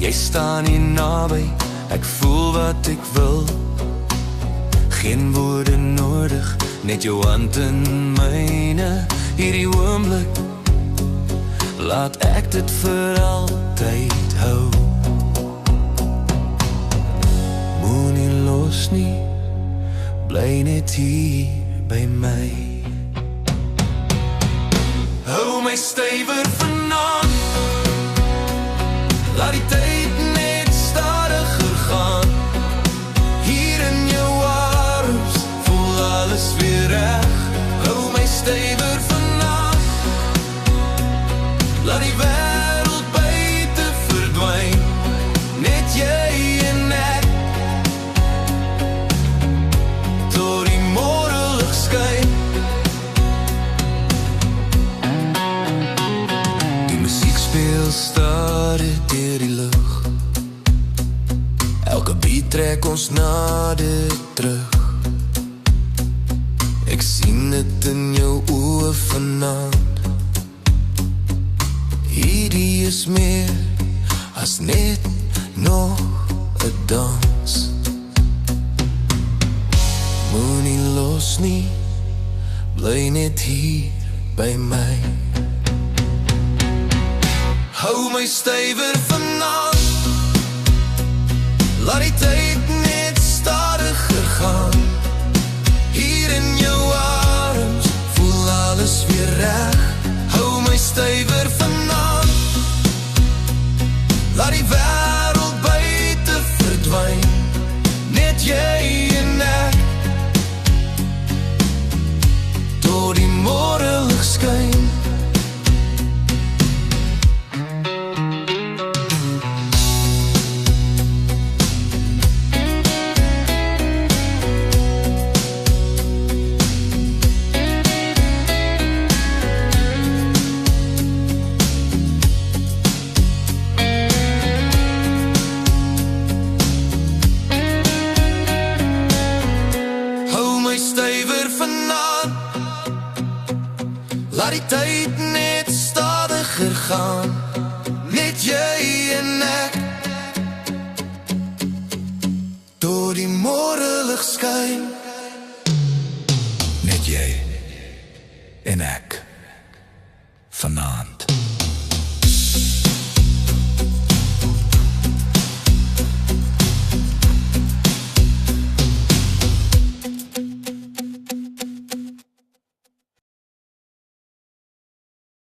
Jy staan hier naby, ek voel wat ek wil. Geen woorde nodig, net jou hand in myne. Hierdie oomblik, laat ek dit vir altyd hou. Moenie los nie, bly net hier by my. Hou my stywer vanaand, laat die tyd net stadiger gaan. Hier in jou arms, voel alles weer reg. Hou my stywer vanaand, laat die wêreld buite verdwyn. Net jy en ek, tot die môre lig skyn. Die musiek speel stadig deur die lug. Elke beat trek ons nader terug. Ek sien dit in jou oë vanaand. Hierdie is meer as net nog 'n dans. Moenie los nie, bly net hier by my. Hou my stywer vanaand, laat die tyd net stadiger gaan. Hier in jou arms, voel alles weer reg. Hou my stywer vanaand, laat die wêreld buite verdwyn. Net jy en ek, tot die môre lig skyn. Stywer vanaand, laat die tyd net stadiger gaan. Net jy en ek, tot die môre lig skyn. Net jy en ek, vanaand.